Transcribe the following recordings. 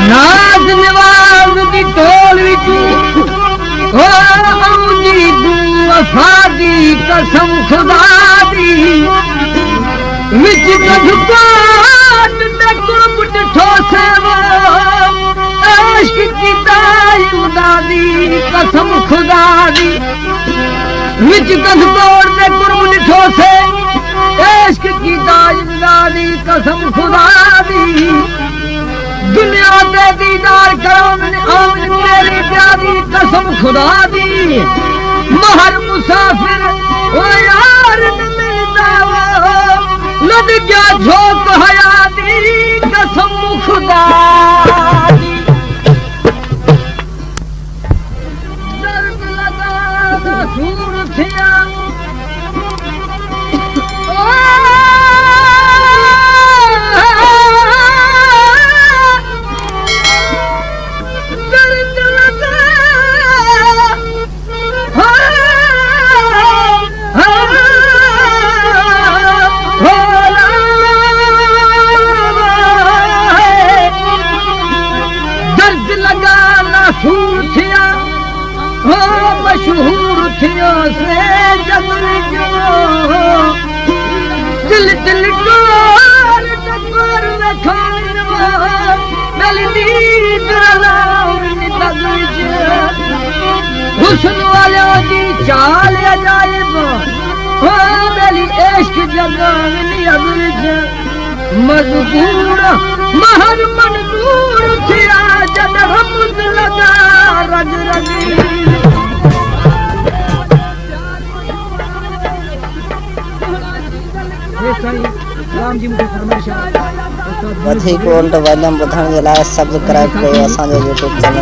नाज नवाज दी टोल विच ओ औंदी तू वफा दी कसम खुदा दी विच कधुकान दे कुर्ब डिठो से वो इश्क कीता खुदा दी कसम खुदा दी विच कधुकान दे कुर्ब डिठो से इश्क कीता खुदा दी कसम खुदा दी दुनिया दे दीदार करो आमन मेरी प्यारी कसम खुदा दी महर मुसाफिर ओ यार न मिलता वो लद क्या झोंक हया दी कसम खुदा दी दर्द लगा सूर थिया मशहूर थियो से जबर जो दिल दिल कोर टकोर में खानवा मेरी नींद रलाउन तगज हुस्न वाले की चाल अजायब हो मेरी इश्क जगावनी अबरज मजबूर महर मंजूर थिया जद हमद लगा रग रगी वधीक उल्ट वॉल्यूम ॿुधण जे लाइ सब्सक्राइब कयो असांजो YouTube चैनल।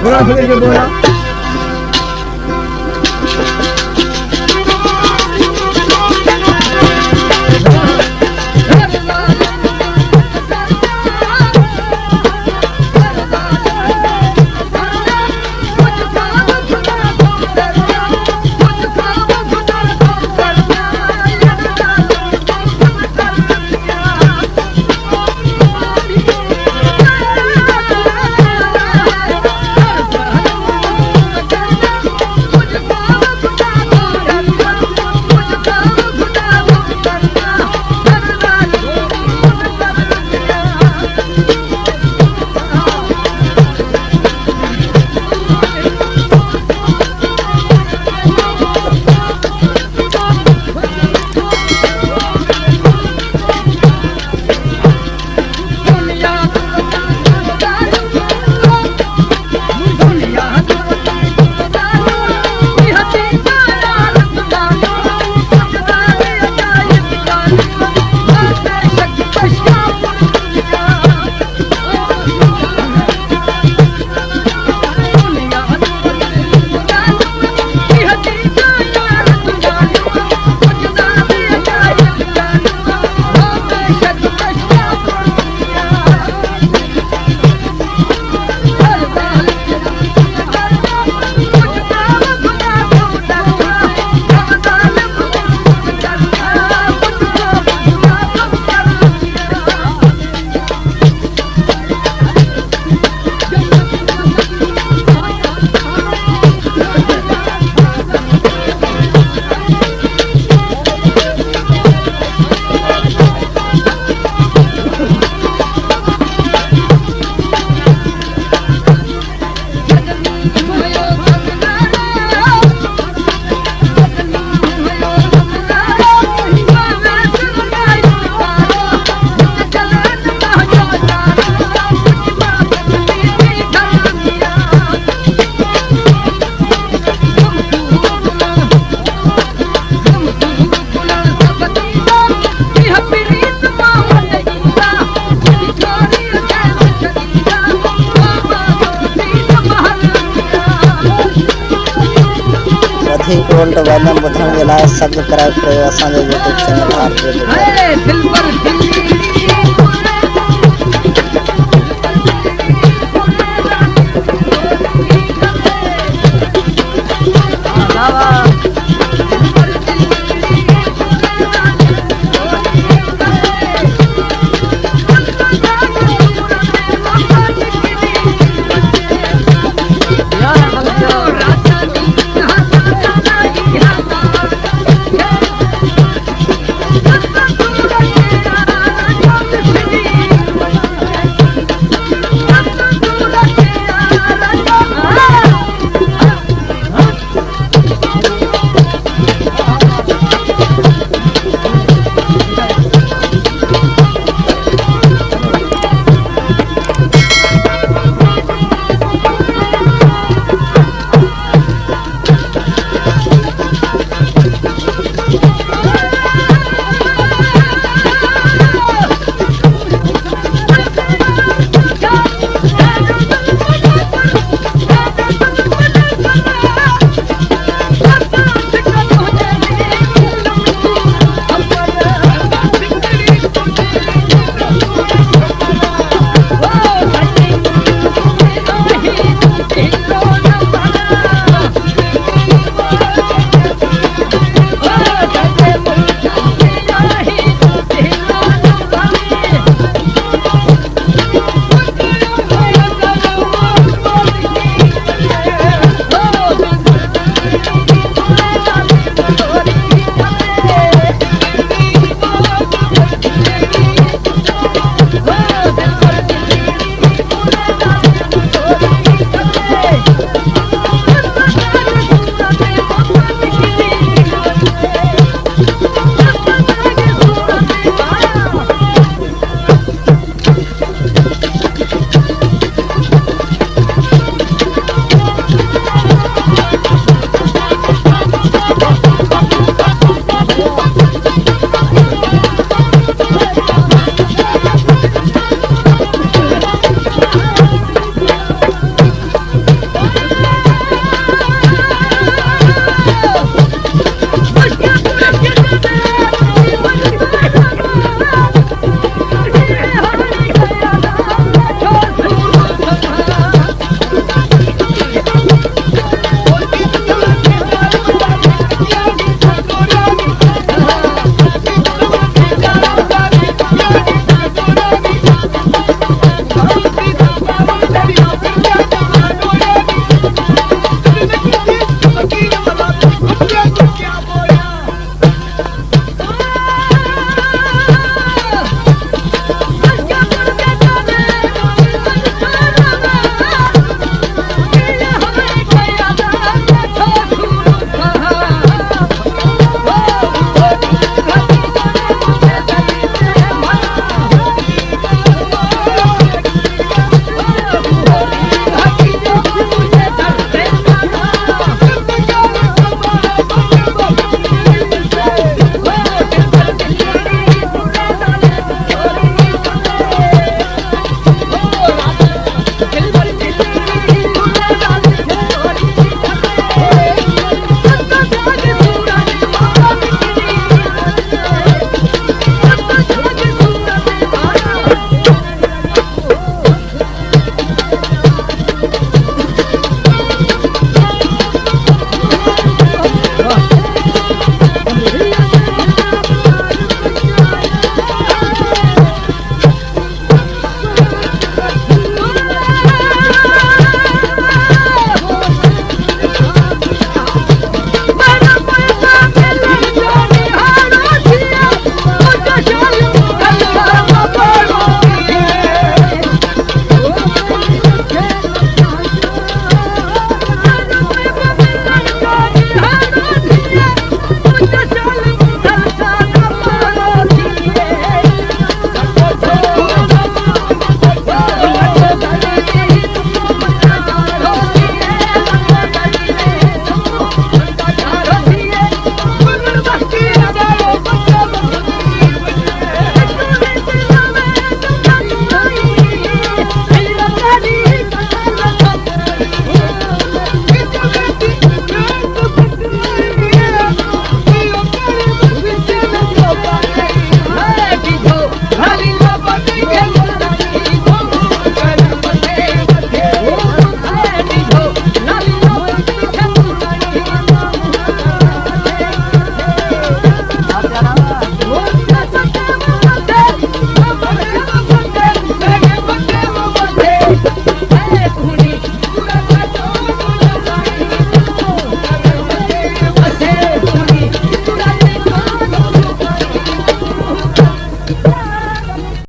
वधीक उल्ट वॉल्यूम ॿुधण जे लाइ सब्सक्राइब कयो असांजो YouTube चैनल।